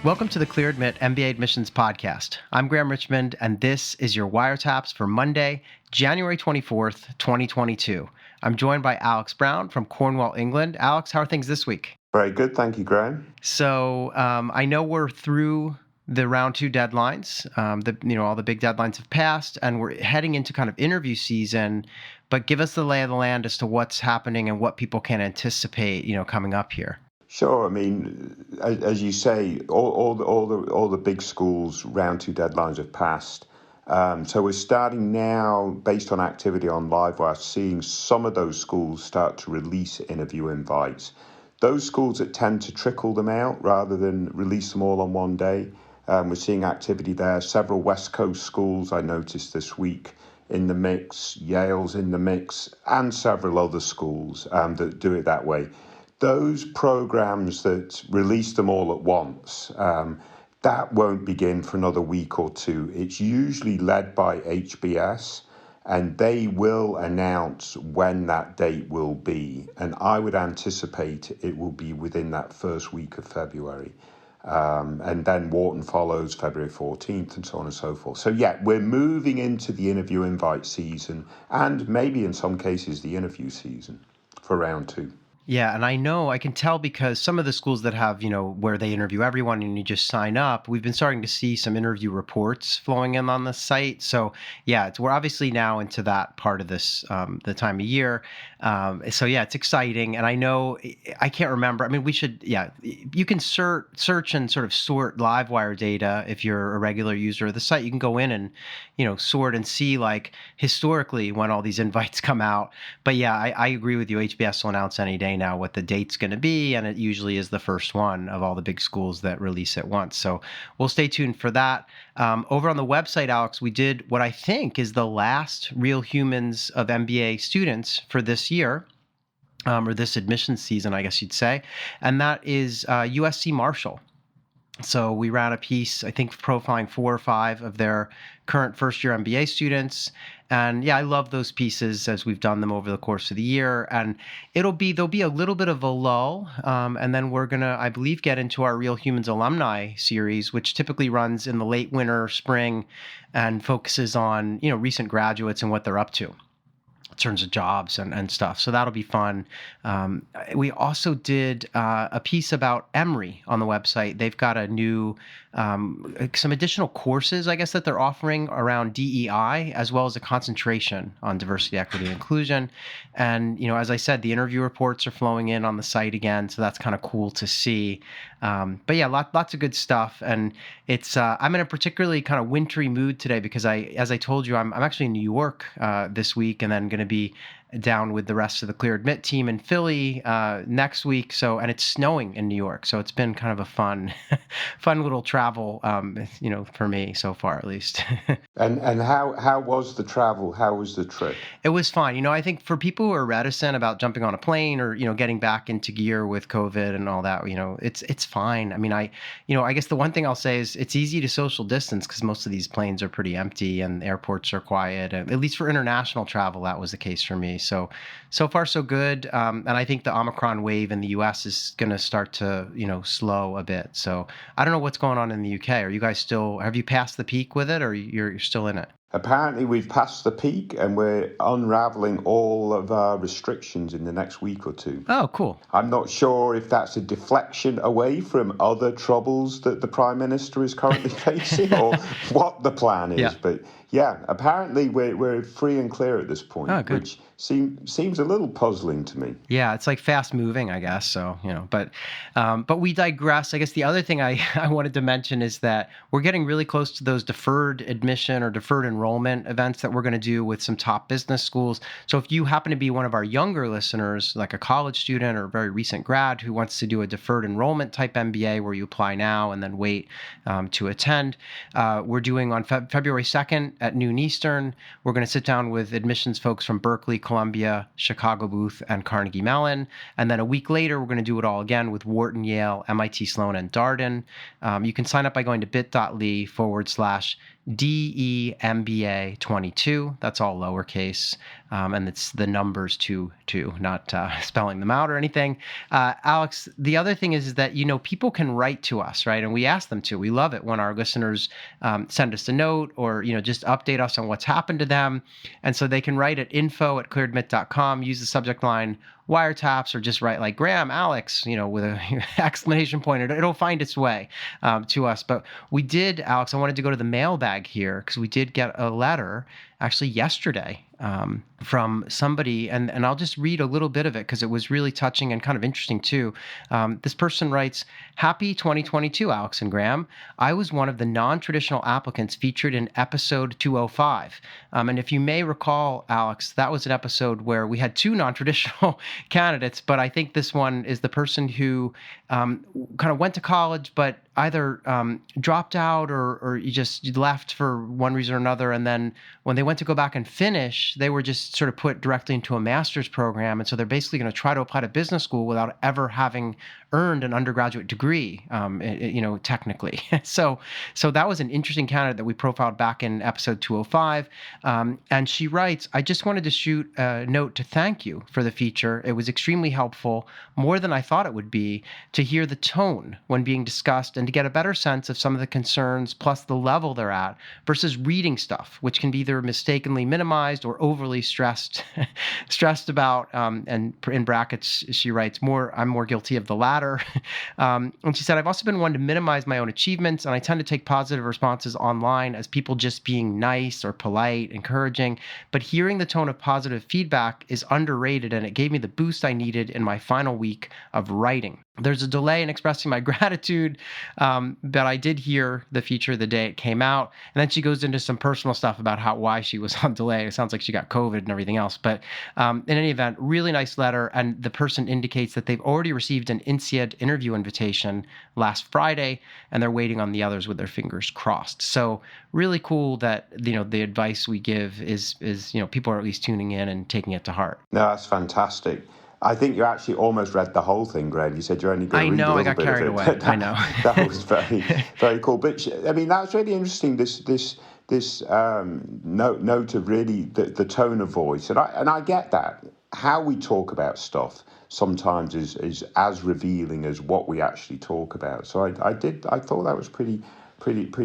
Welcome to the Clear Admit MBA Admissions Podcast. I'm Graham Richmond, and this is your WireTaps for Monday, January 24th, 2022. I'm joined by Alex Brown from Cornwall, England. Alex, how are things this week? Very good. Thank you, Graham. So I know we're through the round two deadlines. All the big deadlines have passed, and we're heading into kind of interview season. But give us the lay of the land as to what's happening and what people can anticipate, coming up here. Sure. I mean, as you say, all the big schools' round two deadlines have passed. So we're starting now, based on activity on LiveWire, seeing some of those schools start to release interview invites. Those schools that tend to trickle them out rather than release them all on one day, we're seeing activity there. Several West Coast schools I noticed this week in the mix, Yale's in the mix, and several other schools that do it that way. Those programs that release them all at once, that won't begin for another week or two. It's usually led by HBS, and they will announce when that date will be. And I would anticipate it will be within that first week of February. And then Wharton follows February 14th and so on and so forth. So yeah, we're moving into the interview invite season and maybe in some cases the interview season for round two. Yeah, and I can tell because some of the schools that have, where they interview everyone and you just sign up, we've been starting to see some interview reports flowing in on the site. So yeah, we're obviously now into that part of this, the time of year. So yeah, it's exciting. And I know, I can't remember. I mean, you can search and sort of sort LiveWire data if you're a regular user of the site. You can go in and, sort and see like historically when all these invites come out. But yeah, I agree with you. HBS will announce any day now what the date's going to be, and it usually is the first one of all the big schools that release at once. So we'll stay tuned for that. Over on the website, Alex, we did what I think is the last Real Humans of MBA students for this year, or this admission season, I guess you'd say, and that is USC Marshall. So we ran a piece, I think, profiling 4 or 5 of their current first-year MBA students. And yeah, I love those pieces as we've done them over the course of the year. And there'll be a little bit of a lull. And then we're going to, I believe, get into our Real Humans alumni series, which typically runs in the late winter, spring, and focuses on, recent graduates and what they're up to in terms of jobs and stuff. So that'll be fun. We also did a piece about Emory on the website. They've got a new, some additional courses, I guess, that they're offering around DEI, as well as a concentration on diversity, equity, and inclusion. And, as I said, the interview reports are flowing in on the site again. So that's kind of cool to see. But yeah, lots of good stuff. And it's, I'm in a particularly kind of wintry mood today because as I told you, I'm actually in New York this week and then going to be down with the rest of the Clear Admit team in Philly next week. And it's snowing in New York. So it's been kind of a fun little travel, for me so far, at least. And how was the travel? How was the trip? It was fun. I think for people who are reticent about jumping on a plane or, getting back into gear with COVID and all that, it's fine. I mean, I guess the one thing I'll say is it's easy to social distance because most of these planes are pretty empty and airports are quiet. And at least for international travel, that was the case for me. So far so good. And I think the Omicron wave in the US is going to start to, slow a bit. So I don't know what's going on in the UK. Are you guys have you passed the peak with it or you're still in it? Apparently we've passed the peak and we're unraveling all of our restrictions in the next week or two. Oh, cool. I'm not sure if that's a deflection away from other troubles that the Prime Minister is currently facing or what the plan is. Yeah. But yeah, apparently we're free and clear at this point, which seems a little puzzling to me. Yeah, it's like fast moving, I guess. So, but we digress. I guess the other thing I wanted to mention is that we're getting really close to those deferred admission or deferred enrollment events that we're going to do with some top business schools. So if you happen to be one of our younger listeners, like a college student or a very recent grad who wants to do a deferred enrollment type MBA where you apply now and then wait to attend, we're doing on February 2nd at noon Eastern. We're going to sit down with admissions folks from Berkeley, Columbia, Chicago Booth, and Carnegie Mellon. And then a week later, we're going to do it all again with Wharton, Yale, MIT Sloan, and Darden. You can sign up by going to bit.ly/ DEMBA22. That's all lowercase, and it's the numbers two, not spelling them out or anything. Alex, the other thing is that, people can write to us, right? And we ask them to. We love it when our listeners send us a note or, just update us on what's happened to them. And so they can write at info@clearedmit.com, use the subject line wiretaps, or just write like Graham, Alex, with an exclamation point. It'll find its way to us. But we did, Alex, I wanted to go to the mailbag here because we did get a letter actually yesterday from somebody, and I'll just read a little bit of it because it was really touching and kind of interesting too. This person writes, "Happy 2022, Alex and Graham. I was one of the non-traditional applicants featured in episode 205. And if you may recall, Alex, that was an episode where we had two non-traditional candidates, but I think this one is the person who kind of went to college, but either dropped out or you just left for one reason or another. And then when they went to go back and finish, they were just sort of put directly into a master's program. And so they're basically going to try to apply to business school without ever having earned an undergraduate degree, technically. So that was an interesting candidate that we profiled back in episode 205. And she writes, "I just wanted to shoot a note to thank you for the feature. It was extremely helpful, more than I thought it would be, to hear the tone when being discussed and to get a better sense of some of the concerns plus the level they're at versus reading stuff, which can be either mistakenly minimized or overly stressed about." And in brackets, she writes, I'm more guilty of the latter. And she said, "I've also been one to minimize my own achievements, and I tend to take positive responses online as people just being nice or polite, encouraging. But hearing the tone of positive feedback is underrated, and it gave me the boost I needed in my final week of writing. There's a delay in expressing my gratitude, but I did hear the feature the day it came out." And then she goes into some personal stuff about why she was on delay. It sounds like she got COVID and everything else. But in any event, really nice letter. And the person indicates that they've already received an INSEAD interview invitation last Friday, and they're waiting on the others with their fingers crossed. So really cool that, the advice we give is people are at least tuning in and taking it to heart. No, that's fantastic. I think you actually almost read the whole thing, Graham. You said you're only going to read a little bit of it. I got carried away. I know. That was very, very cool. But that's really interesting. This note of really the tone of voice, and I get that. How we talk about stuff sometimes is as revealing as what we actually talk about. So I thought that was pretty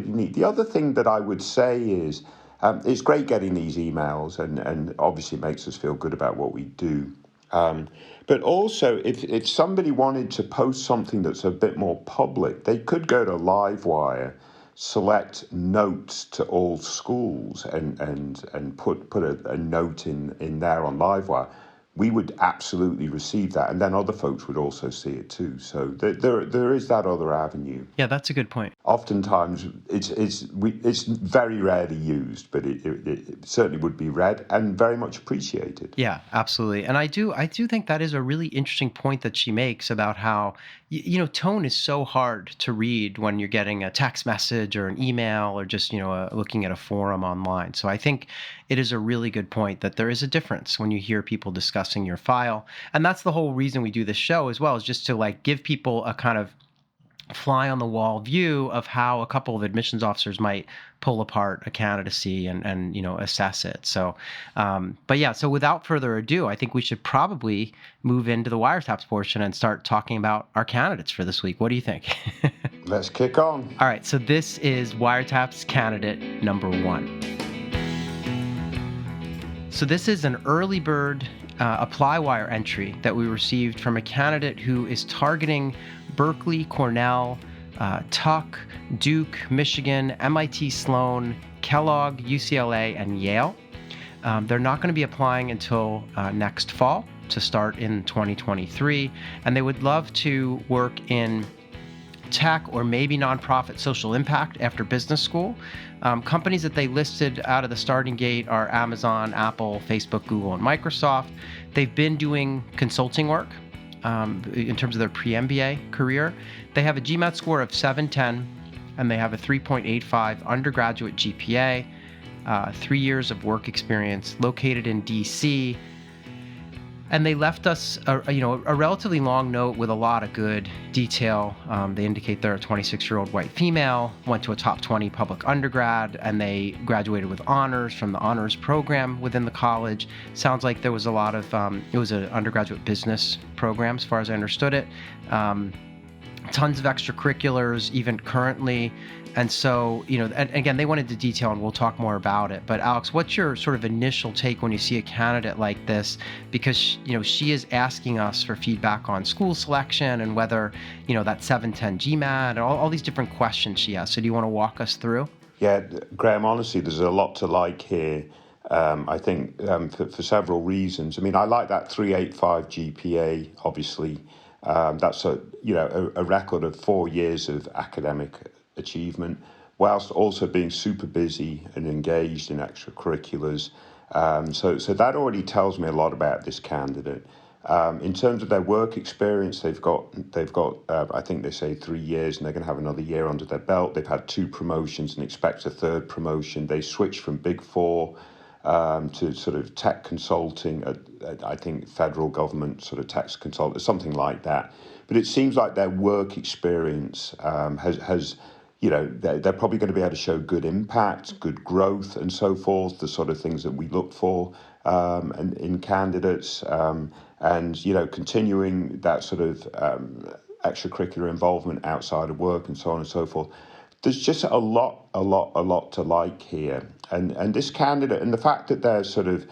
neat. The other thing that I would say is it's great getting these emails, and obviously it makes us feel good about what we do. But also, if somebody wanted to post something that's a bit more public, they could go to Livewire, select notes to all schools, and put a note in there on Livewire. We would absolutely receive that, and then other folks would also see it too. So there is that other avenue. Yeah, that's a good point. Oftentimes, it's very rarely used, but it certainly would be read and very much appreciated. Yeah, absolutely. And I do think that is a really interesting point that she makes about how tone is so hard to read when you're getting a text message or an email or just looking at a forum online. So I think it is a really good point that there is a difference when you hear people discussing your file. And that's the whole reason we do this show as well, is just to give people a kind of fly on the wall view of how a couple of admissions officers might pull apart a candidacy and assess it. So, so without further ado, I think we should probably move into the wiretaps portion and start talking about our candidates for this week. What do you think? Let's kick on. All right. So this is wiretaps candidate number 1. So this is an early bird ApplyWire entry that we received from a candidate who is targeting Berkeley, Cornell, Tuck, Duke, Michigan, MIT Sloan, Kellogg, UCLA, and Yale. They're not going to be applying until next fall to start in 2023, and they would love to work in tech or maybe nonprofit social impact after business school. Companies that they listed out of the starting gate are Amazon, Apple, Facebook, Google, and Microsoft. They've been doing consulting work in terms of their pre-MBA career. They have a GMAT score of 710, and they have a 3.85 undergraduate GPA, 3 years of work experience, located in DC. And they left us, a relatively long note with a lot of good detail. They indicate they're a 26-year-old white female, went to a top 20 public undergrad, and they graduated with honors from the honors program within the college. Sounds like there was a lot of, it was an undergraduate business program, as far as I understood it. Tons of extracurriculars, even currently. And so, and again, they wanted the detail, and we'll talk more about it. But Alex, what's your sort of initial take when you see a candidate like this? Because, she is asking us for feedback on school selection and whether, that 710 GMAT and all these different questions she has. So do you want to walk us through? Yeah, Graham, honestly, there's a lot to like here. I think for several reasons. I mean, I like that 385 GPA, obviously. That's a record of 4 years of academic achievement, whilst also being super busy and engaged in extracurriculars. So that already tells me a lot about this candidate. In terms of their work experience, they've got I think they say 3 years, and they're going to have another year under their belt. They've had 2 promotions and expect a 3rd promotion. They switched from Big Four to sort of tech consulting, I think federal government sort of tech consulting, something like that. But it seems like their work experience has they're probably going to be able to show good impact, good growth, and so forth, the sort of things that we look for in candidates, and continuing that sort of extracurricular involvement outside of work and so on and so forth. There's just a lot to like here, and this candidate, and the fact that they're sort of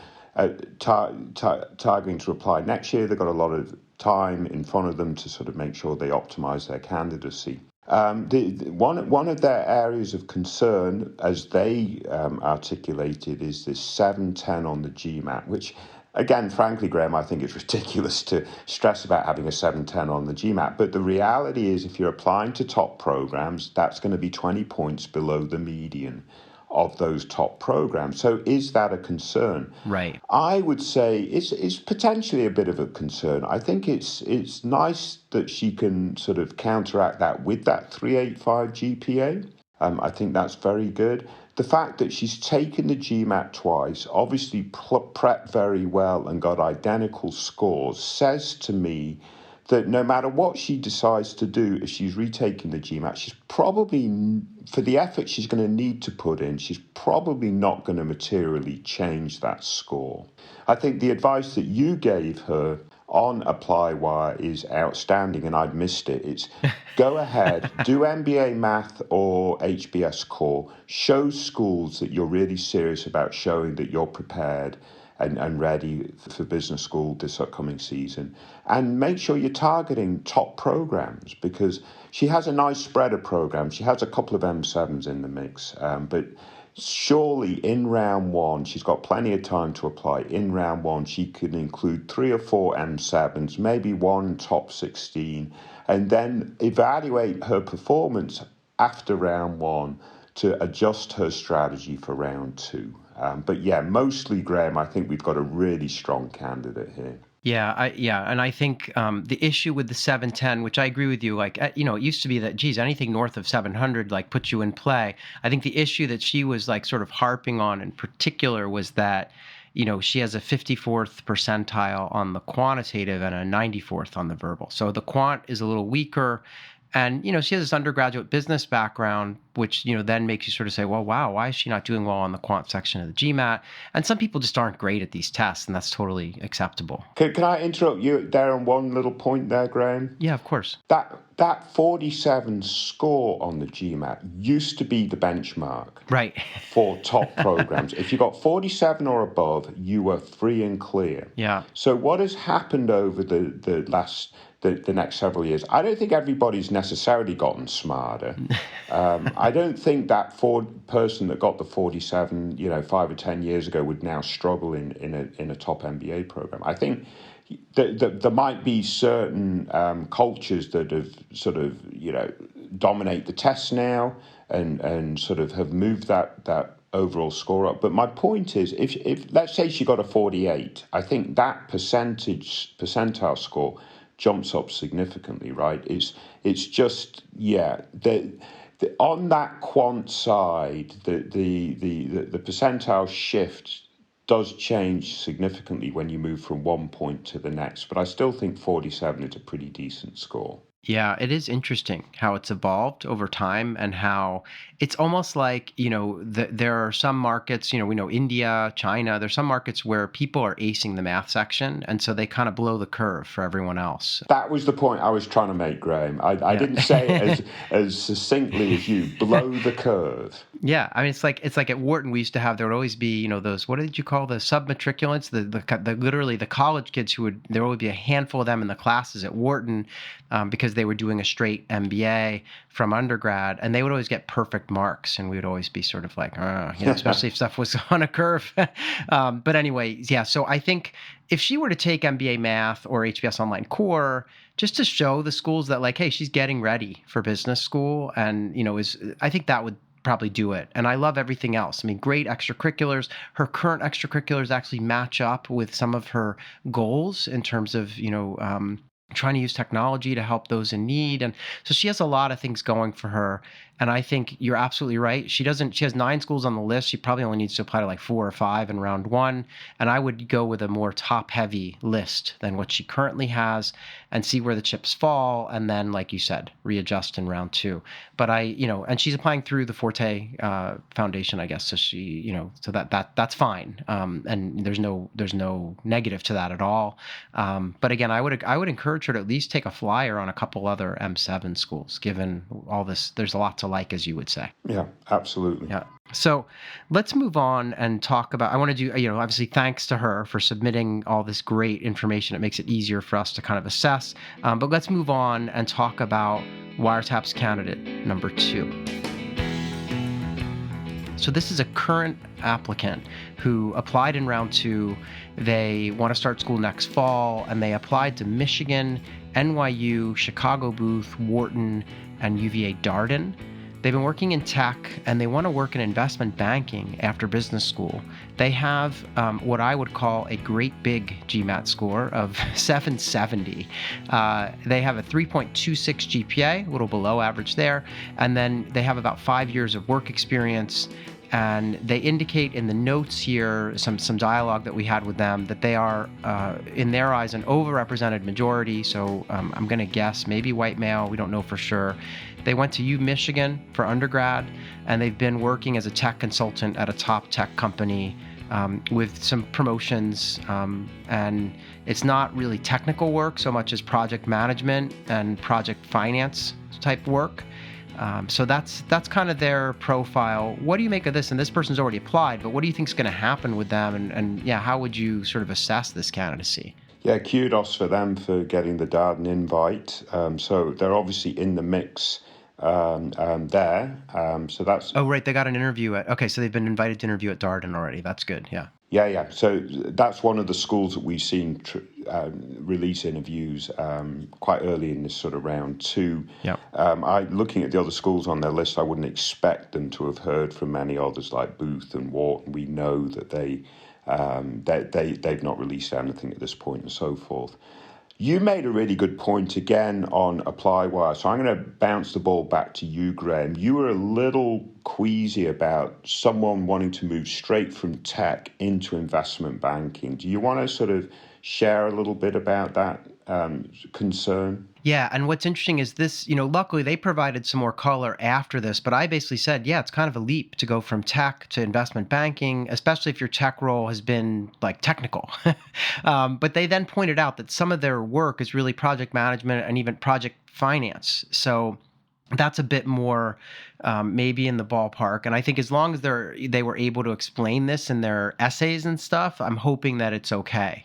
targeting to apply next year, they've got a lot of time in front of them to sort of make sure they optimize their candidacy. One of their areas of concern, as they articulated, is this 710 on the GMAT, which, again, frankly, Graham, I think it's ridiculous to stress about having a 710 on the GMAT. But the reality is, if you're applying to top programs, that's going to be 20 points below the median of those top programs. So is that a concern? Right. I would say it's potentially a bit of a concern. I think it's nice that she can sort of counteract that with that 385 GPA. I think that's very good. The fact that she's taken the GMAT twice, obviously prepped very well and got identical scores, says to me that no matter what she decides to do, if she's retaking the GMAT, she's probably, for the effort she's going to need to put in, she's probably not going to materially change that score. I think the advice that you gave her on ApplyWire is outstanding, and I'd missed it. It's go ahead, do MBA Math or HBS CORe, show schools that you're really serious about showing that you're prepared and ready for business school this upcoming season. And make sure you're targeting top programs, because she has a nice spread of programs. She has a couple of M7s in the mix, but surely in round one, she's got plenty of time to apply. In round one, she could include 3 or 4 M7s, maybe 1 top 16, and then evaluate her performance after round one to adjust her strategy for round 2. But yeah, mostly, Graham, I think we've got a really strong candidate here. Yeah, and I think the issue with the 710, which I agree with you, like, it used to be that, geez, anything north of 700 like puts you in play. I think the issue that she was like sort of harping on in particular was that, she has a 54th percentile on the quantitative and a 94th on the verbal. So the quant is a little weaker. And, she has this undergraduate business background, which, then makes you sort of say, well, wow, why is she not doing well on the quant section of the GMAT? And some people just aren't great at these tests, and that's totally acceptable. Can I interrupt you there on one little point there, Graham? Yeah, of course. That 47 score on the GMAT used to be the benchmark, right, for top programs. If you got 47 or above, you were free and clear. Yeah. So what has happened over the next several years? I don't think everybody's necessarily gotten smarter. I don't think that person that got the 47, 5 or 10 years ago would now struggle in a top MBA program. I think there might be certain cultures that have sort of, dominate the tests now and sort of have moved that overall score up. But my point is, if let's say she got a 48, I think that percentile score jumps up significantly, right? It's just, yeah, on that quant side, the percentile shift does change significantly when you move from one point to the next, but I still think 47 is a pretty decent score. Yeah, it is interesting how it's evolved over time and how it's almost like, there are some markets, we know India, China, there's some markets where people are acing the math section. And so they kind of blow the curve for everyone else. That was the point I was trying to make, Graham. I Yeah. didn't say it as succinctly as you. Blow the curve. Yeah, I mean it's like at Wharton we used to have there would always be those what did you call the submatriculants the literally the college kids who would there would be a handful of them in the classes at Wharton because they were doing a straight MBA from undergrad and they would always get perfect marks and we would always be sort of like especially if stuff was on a curve. But anyway, yeah. So I think if she were to take MBA Math or HBS Online Core just to show the schools that like hey she's getting ready for business school and I think that would probably do it. And I love everything else. I mean, great extracurriculars. Her current extracurriculars actually match up with some of her goals in terms of, trying to use technology to help those in need. And so she has a lot of things going for her. And I think you're absolutely right. She has 9 schools on the list. She probably only needs to apply to like 4 or 5 in round 1. And I would go with a more top heavy list than what she currently has and see where the chips fall. And then, like you said, readjust in round 2. But and she's applying through the Forte Foundation, I guess. So she, so that's fine. And there's no negative to that at all. But again, I would encourage her to at least take a flyer on a couple other M7 schools, given all this, there's a lot to like, as you would say. Yeah, absolutely. Yeah. So let's move on and talk about, I want to do, obviously thanks to her for submitting all this great information. It makes it easier for us to kind of assess. But let's move on and talk about WireTaps candidate number 2. So this is a current applicant who applied in round 2. They want to start school next fall, and they applied to Michigan, NYU, Chicago Booth, Wharton, and UVA Darden. They've been working in tech, and they want to work in investment banking after business school. They have what I would call a great big GMAT score of 770. They have a 3.26 GPA, a little below average there, and then they have about 5 years of work experience. And they indicate in the notes here, some dialogue that we had with them, that they are, in their eyes, an overrepresented majority. So I'm going to guess maybe white male. We don't know for sure. They went to Michigan for undergrad, and they've been working as a tech consultant at a top tech company with some promotions. And it's not really technical work so much as project management and project finance type work. So that's kind of their profile. What do you make of this? And this person's already applied, but what do you think is going to happen with them? And how would you sort of assess this candidacy? Yeah, kudos for them for getting the Darden invite. So they're obviously in the mix there. So that's... Oh, right. They got an interview so they've been invited to interview at Darden already. That's good. Yeah. Yeah. So that's one of the schools that we've seen release interviews quite early in this sort of round 2. Yeah. Looking at the other schools on their list, I wouldn't expect them to have heard from many others like Booth and Wharton. We know that they've not released anything at this point and so forth. You made a really good point again on ApplyWire, so I'm going to bounce the ball back to you, Graham. You were a little queasy about someone wanting to move straight from tech into investment banking. Do you want to sort of share a little bit about that concern? Yeah, and what's interesting is this, luckily they provided some more color after this, but I basically said, yeah, it's kind of a leap to go from tech to investment banking, especially if your tech role has been like technical. But they then pointed out that some of their work is really project management and even project finance. So that's a bit more maybe in the ballpark. And I think as long as they were able to explain this in their essays and stuff, I'm hoping that it's okay,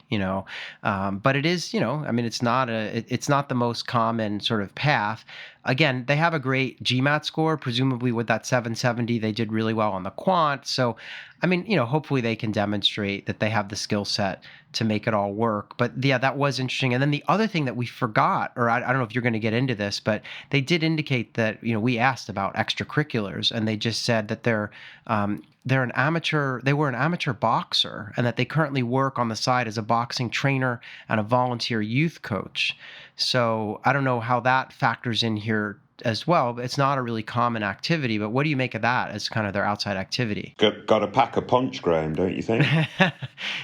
But it is, I mean, it's not the most common sort of path. Again, they have a great GMAT score, presumably with that 770, they did really well on the quant. So, I mean, hopefully they can demonstrate that they have the skill set to make it all work. But yeah, that was interesting. And then the other thing that we forgot, or I don't know if you're going to get into this, but they did indicate that, we asked about extracurriculars, and they just said that they were an amateur boxer, and that they currently work on the side as a boxing trainer and a volunteer youth coach. So I don't know how that factors in here as well. But it's not a really common activity. But what do you make of that as kind of their outside activity? Got to pack a punch, Graham, don't you think?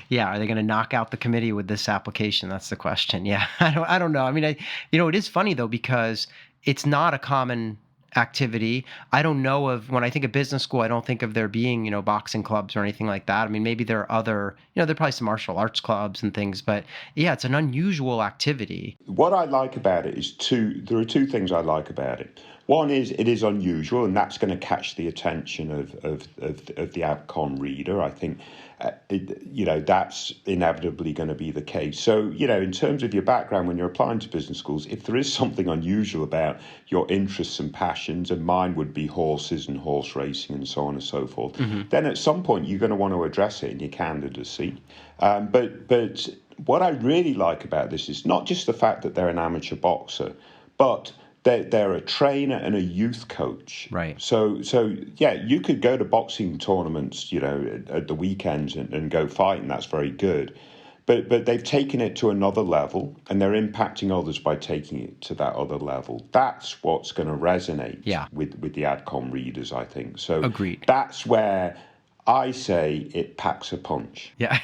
Yeah, are they going to knock out the committee with this application? That's the question. Yeah, I don't know. I mean, it is funny though, because it's not a common activity. I don't know of, when I think of business school, I don't think of there being, boxing clubs or anything like that. I mean, maybe there are other, there are probably some martial arts clubs and things, but yeah, it's an unusual activity. What I like about it is there are two things I like about it. One is it is unusual, and that's going to catch the attention of the AdCom reader. I think, that's inevitably going to be the case. So, in terms of your background when you're applying to business schools, if there is something unusual about your interests and passions, and mine would be horses and horse racing and so on and so forth, then at some point you're going to want to address it in your candidacy. But what I really like about this is not just the fact that they're an amateur boxer, but they're a trainer and a youth coach. Right. So yeah, you could go to boxing tournaments, at the weekends and go fight, and that's very good. But they've taken it to another level, and they're impacting others by taking it to that other level. That's what's going to resonate with the AdCom readers, I think. So agreed. That's where I say it packs a punch. Yeah.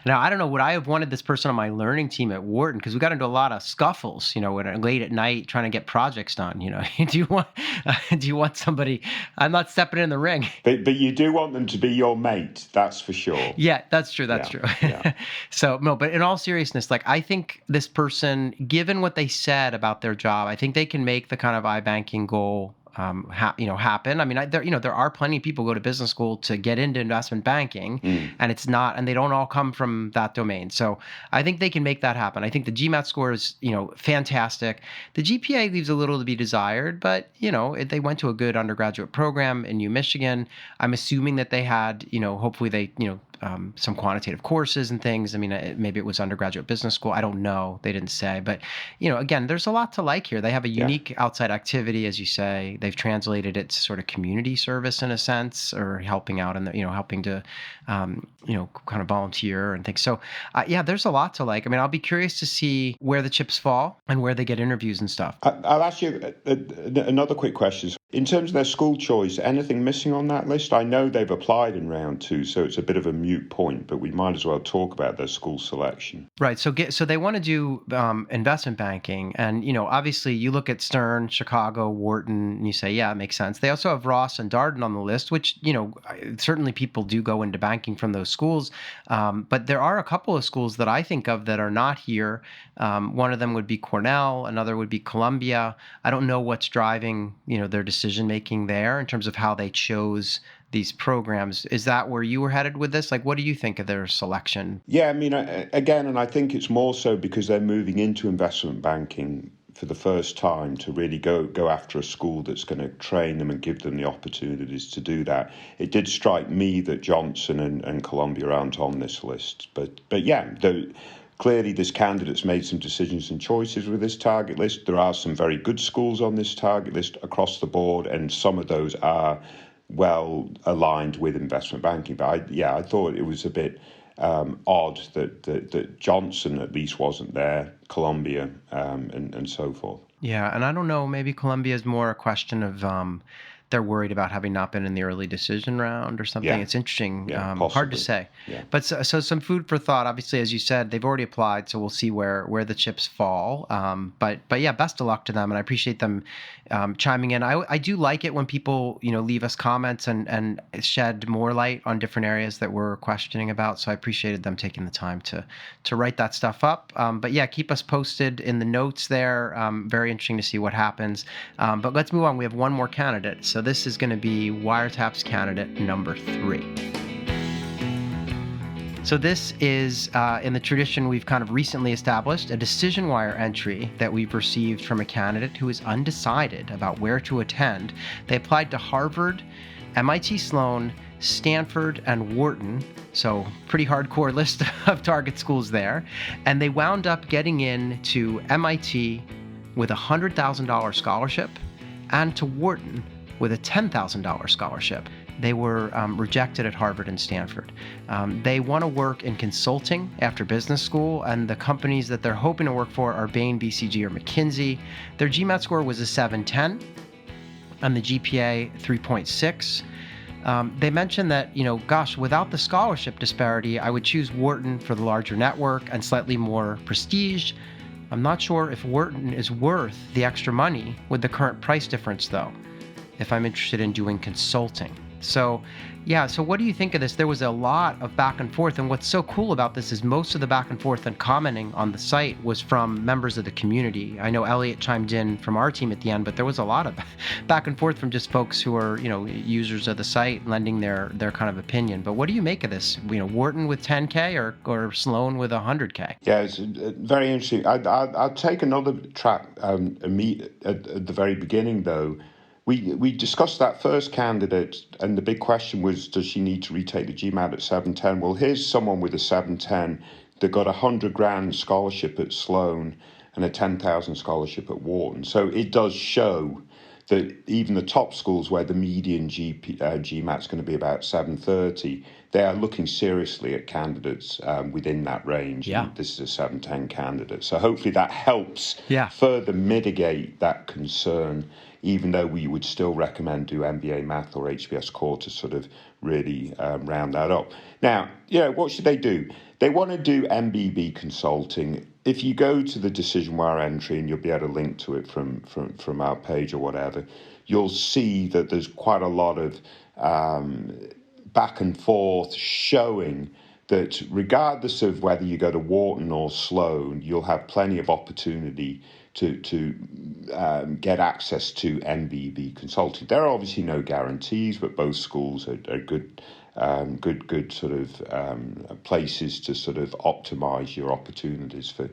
Now, I don't know, would I have wanted this person on my learning team at Wharton? Because we got into a lot of scuffles, late at night trying to get projects done. Do you want somebody? I'm not stepping in the ring. But you do want them to be your mate. That's for sure. Yeah, that's true. That's true. Yeah. So no, but in all seriousness, I think this person, given what they said about their job, I think they can make the kind of iBanking goal happen. I mean, there are plenty of people who go to business school to get into investment banking, and they don't all come from that domain. So I think they can make that happen. I think the GMAT score is, fantastic. The GPA leaves a little to be desired, but, they went to a good undergraduate program in Michigan. I'm assuming that they had, hopefully they, some quantitative courses and things. I mean, maybe it was undergraduate business school. I don't know. They didn't say. But, again, there's a lot to like here. They have a unique outside activity, as you say. They've translated it to sort of community service in a sense, or helping out in the, helping to, kind of volunteer and things. So, there's a lot to like. I mean, I'll be curious to see where the chips fall and where they get interviews and stuff. I'll ask you another quick question. In terms of their school choice, anything missing on that list? I know they've applied in round 2, so it's a bit of a moot point, but we might as well talk about their school selection. Right. So they want to do investment banking, and obviously you look at Stern, Chicago, Wharton, and you say, yeah, it makes sense. They also have Ross and Darden on the list, which certainly people do go into banking from those schools, but there are a couple of schools that I think of that are not here. One of them would be Cornell, another would be Columbia. I don't know what's driving their decision making there in terms of how they chose these programs. Is that where you were headed with this? What do you think of their selection? Yeah, I mean, again, and I think it's more so because they're moving into investment banking for the first time to really go after a school that's going to train them and give them the opportunities to do that. It did strike me that Johnson and Columbia aren't on this list, but yeah, clearly this candidate's made some decisions and choices with this target list. There are some very good schools on this target list across the board, and some of those are well aligned with investment banking. But I thought it was a bit odd that Johnson at least wasn't there, Columbia, and so forth. Yeah, and I don't know, maybe Columbia is more a question of they're worried about having not been in the early decision round or something. Yeah. It's interesting. Yeah, hard to say. Yeah. But so some food for thought. Obviously, as you said, they've already applied, so we'll see where the chips fall. But yeah, best of luck to them, and I appreciate them chiming in. I do like it when people leave us comments and shed more light on different areas that we're questioning about. So I appreciated them taking the time to write that stuff up. But yeah, keep us posted in the notes there. Very interesting to see what happens. But let's move on. We have one more candidate. So this is going to be WireTaps candidate number 3. So this is, in the tradition we've kind of recently established, a DecisionWire entry that we've received from a candidate who is undecided about where to attend. They applied to Harvard, MIT Sloan, Stanford, and Wharton, so pretty hardcore list of target schools there. And they wound up getting into MIT with a $100,000 scholarship and to Wharton with a $10,000 scholarship. They were rejected at Harvard and Stanford. They want to work in consulting after business school, and the companies that they're hoping to work for are Bain, BCG, or McKinsey. Their GMAT score was a 710, and the GPA 3.6. They mentioned that, gosh, without the scholarship disparity, I would choose Wharton for the larger network and slightly more prestige. I'm not sure if Wharton is worth the extra money with the current price difference, though, if I'm interested in doing consulting. So what do you think of this? There was a lot of back and forth, and what's so cool about this is most of the back and forth and commenting on the site was from members of the community. I know Elliot chimed in from our team at the end, but there was a lot of back and forth from just folks who are, users of the site lending their kind of opinion. But what do you make of this? Wharton with 10K or Sloan with 100K? Yeah, it's very interesting. I'll take another track at the very beginning, though. We discussed that first candidate, and the big question was, does she need to retake the GMAT at 710? Well, here's someone with a 710 that got $100,000 scholarship at Sloan and a 10,000 scholarship at Wharton. So it does show that even the top schools where the median GMAT is going to be about 730, they are looking seriously at candidates within that range. Yeah. And this is a 710 candidate. So hopefully that helps further mitigate that concern, even though we would still recommend do MBA Math or HBS CORe to sort of really round that up. Now, what should they do? They want to do MBB consulting. If you go to the DecisionWire entry, and you'll be able to link to it from our page or whatever, you'll see that there's quite a lot of back and forth showing that regardless of whether you go to Wharton or Sloan, you'll have plenty of opportunity to get access to MBB consulting. There are obviously no guarantees, but both schools are good sort of places to sort of optimize your opportunities for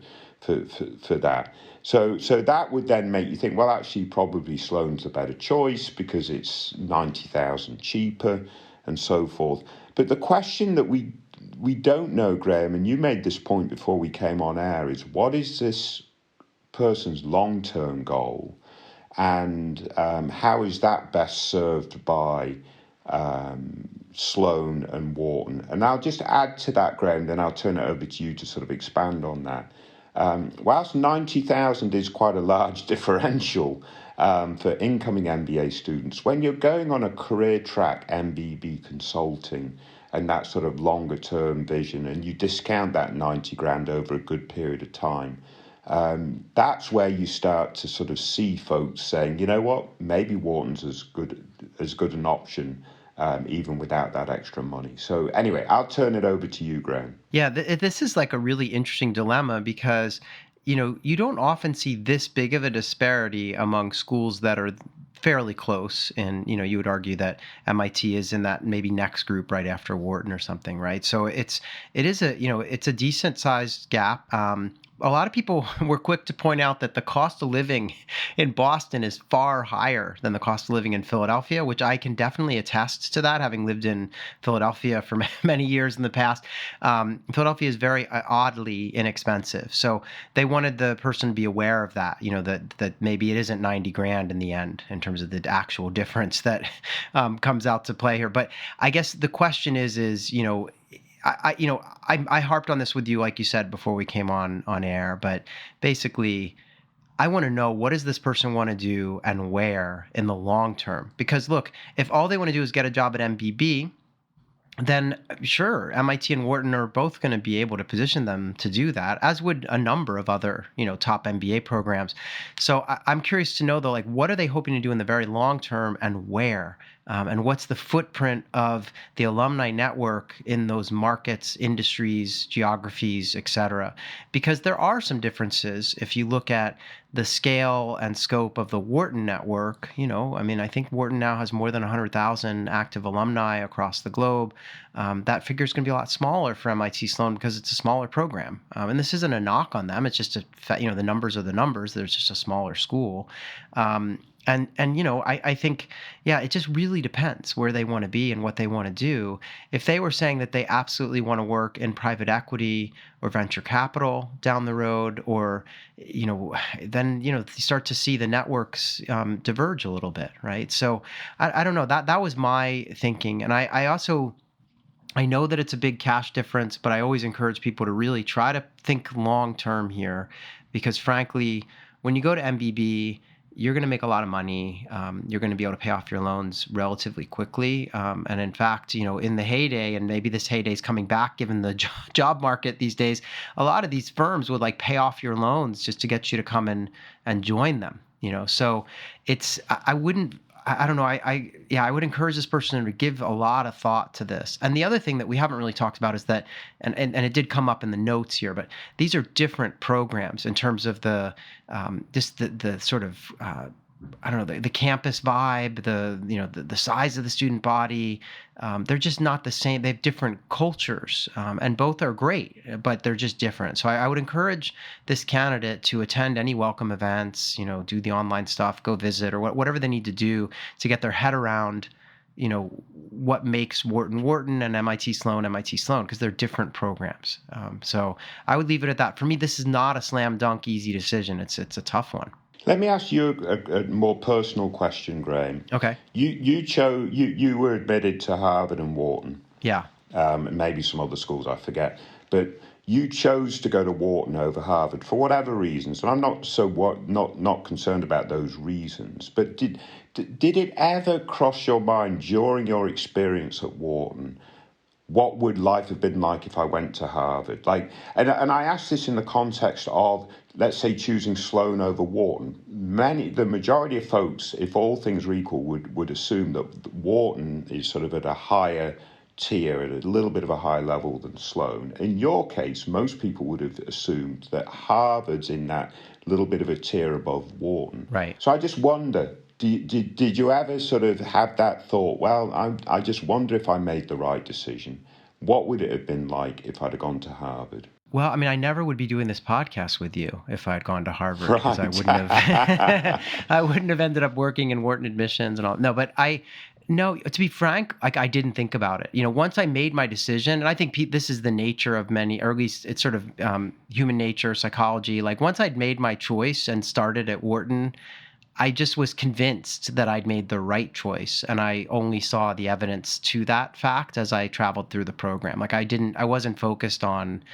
that. So that would then make you think, well, actually, probably Sloan's a better choice because it's 90,000 cheaper and so forth. But the question that we don't know, Graham, and you made this point before we came on air, is what is this person's long-term goal, and how is that best served by Sloan and Wharton? And I'll just add to that, Graham, then I'll turn it over to you to sort of expand on that. Whilst 90,000 is quite a large differential for incoming MBA students, when you're going on a career track MBB consulting and that sort of longer term vision, and you discount that 90 grand over a good period of time, that's where you start to sort of see folks saying, you know what, maybe Wharton's as good an option, even without that extra money. So anyway, I'll turn it over to you, Graham. Yeah, this is like a really interesting dilemma because, you don't often see this big of a disparity among schools that are fairly close. And, you would argue that MIT is in that maybe next group right after Wharton or something, right? So it's a decent sized gap. A lot of people were quick to point out that the cost of living in Boston is far higher than the cost of living in Philadelphia, which I can definitely attest to that, having lived in Philadelphia for many years in the past. Philadelphia is very oddly inexpensive. So they wanted the person to be aware of that, that maybe it isn't 90 grand in the end in terms of the actual difference that comes out to play here. But I guess the question is, I harped on this with you, like you said, before we came on air, but basically I want to know, what does this person want to do and where in the long term? Because look, if all they want to do is get a job at MBB, then sure, MIT and Wharton are both going to be able to position them to do that, as would a number of other, top MBA programs. So I'm curious to know, though, like, what are they hoping to do in the very long term and where? And what's the footprint of the alumni network in those markets, industries, geographies, et cetera? Because there are some differences if you look at the scale and scope of the Wharton network. I think Wharton now has more than 100,000 active alumni across the globe. That figure is going to be a lot smaller for MIT Sloan because it's a smaller program. And this isn't a knock on them. It's just the numbers are the numbers. There's just a smaller school. And I think, yeah, it just really depends where they want to be and what they want to do. If they were saying that they absolutely want to work in private equity or venture capital down the road, or then you start to see the networks diverge a little bit, right? So I don't know, that was my thinking, and I also. I know that it's a big cash difference, but I always encourage people to really try to think long term here, because frankly, when you go to MBB, you're going to make a lot of money. You're going to be able to pay off your loans relatively quickly. And in fact, in the heyday, and maybe this heyday is coming back given the job market these days, a lot of these firms would like pay off your loans just to get you to come in and join them. So I wouldn't. I don't know. I would encourage this person to give a lot of thought to this. And the other thing that we haven't really talked about is that, and it did come up in the notes here, but these are different programs in terms of the just the sort of I don't know, the campus vibe, the size of the student body. They're just not the same. They have different cultures, and both are great, but they're just different. So I would encourage this candidate to attend any welcome events, do the online stuff, go visit, or whatever they need to do to get their head around, what makes Wharton and MIT Sloan, because they're different programs. So I would leave it at that. For me, this is not a slam dunk, easy decision. It's a tough one. Let me ask you a more personal question, Graham. Okay. You were admitted to Harvard and Wharton. Yeah. And maybe some other schools, I forget. But you chose to go to Wharton over Harvard for whatever reasons, and I'm not concerned about those reasons. But did it ever cross your mind during your experience at Wharton, what would life have been like if I went to Harvard? And I ask this in the context of, let's say, choosing Sloan over Wharton. The majority of folks, if all things are equal, would assume that Wharton is sort of at a higher tier, at a little bit of a higher level than Sloan. In your case, most people would have assumed that Harvard's in that little bit of a tier above Wharton. Right. So I just wonder, did you ever sort of have that thought, well, I just wonder if I made the right decision? What would it have been like if I'd have gone to Harvard? Well, I mean, I never would be doing this podcast with you if I had gone to Harvard, Right. because I wouldn't have I wouldn't have ended up working in Wharton admissions and all. No, but no, to be frank, I didn't think about it. Once I made my decision, and I think this is the nature of many, or at least it's sort of human nature, psychology. Like once I'd made my choice and started at Wharton, I just was convinced that I'd made the right choice, and I only saw the evidence to that fact as I traveled through the program. Like I wasn't focused on,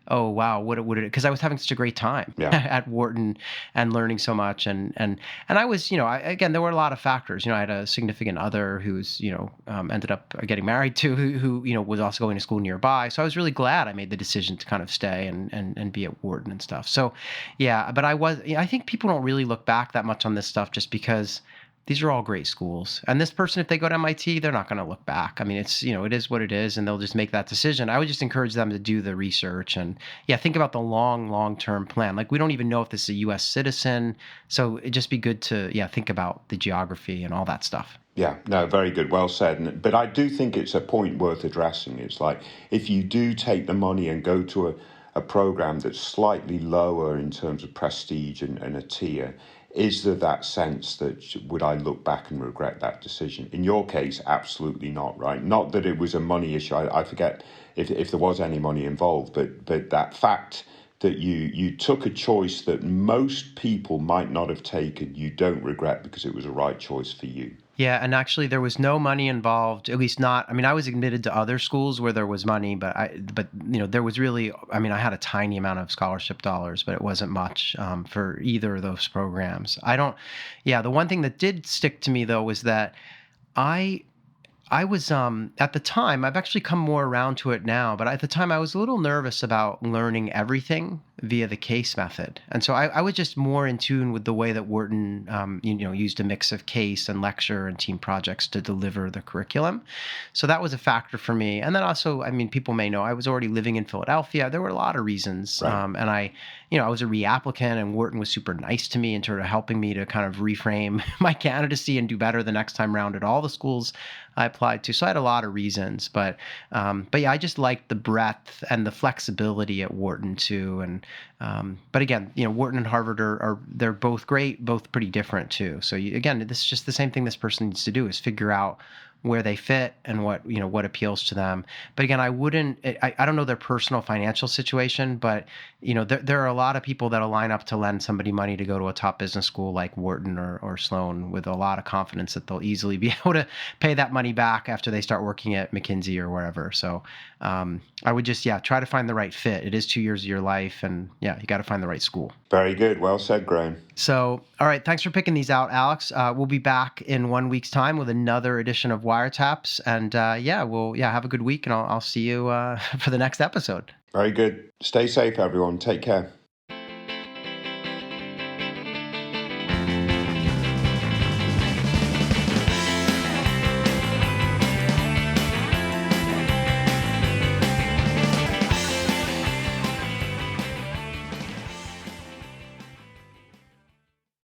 oh wow, what would it? Because I was having such a great time at Wharton and learning so much, and I was, again, there were a lot of factors. I had a significant other who's, ended up getting married to, who was also going to school nearby. So I was really glad I made the decision to kind of stay and be at Wharton and stuff. So yeah, but I think people don't really look back that much on this stuff just because these are all great schools. And this person, if they go to MIT, they're not going to look back. I mean, it's, it is what it is, and they'll just make that decision. I would just encourage them to do the research and, think about the long-term plan. Like, we don't even know if this is a U.S. citizen. So it'd just be good to, think about the geography and all that stuff. Yeah, no, very good. Well said. But I do think it's a point worth addressing. It's like, if you do take the money and go to a program that's slightly lower in terms of prestige and a tier, is there that sense that would I look back and regret that decision? In your case, absolutely not, right? Not that it was a money issue. I forget if there was any money involved, but that fact that you took a choice that most people might not have taken, you don't regret because it was a right choice for you. Yeah, and actually there was no money involved, at least not. I mean, I was admitted to other schools where there was money, but there was really, I mean, I had a tiny amount of scholarship dollars, but it wasn't much for either of those programs. The one thing that did stick to me though was that I was, at the time, I've actually come more around to it now, but at the time I was a little nervous about learning everything via the case method. And so I was just more in tune with the way that Wharton, used a mix of case and lecture and team projects to deliver the curriculum. So that was a factor for me. And then also, I mean, people may know I was already living in Philadelphia. There were a lot of reasons. Right. And I was a reapplicant, and Wharton was super nice to me in sort of helping me to kind of reframe my candidacy and do better the next time around at all the schools I applied to. So I had a lot of reasons, but yeah, I just liked the breadth and the flexibility at Wharton too. And but again, Wharton and Harvard are they're both great, both pretty different too. So again, this is just the same thing this person needs to do, is figure out where they fit and what appeals to them. But again, I don't know their personal financial situation, but there are a lot of people that'll line up to lend somebody money to go to a top business school like Wharton or Sloan with a lot of confidence that they'll easily be able to pay that money back after they start working at McKinsey or wherever. So I would just try to find the right fit. It is 2 years of your life, and you got to find the right school. Very good. Well said, Graham. So, all right. Thanks for picking these out, Alex. We'll be back in 1 week's time with another edition of WireTaps. And we'll have a good week, and I'll see you for the next episode. Very good. Stay safe, everyone. Take care.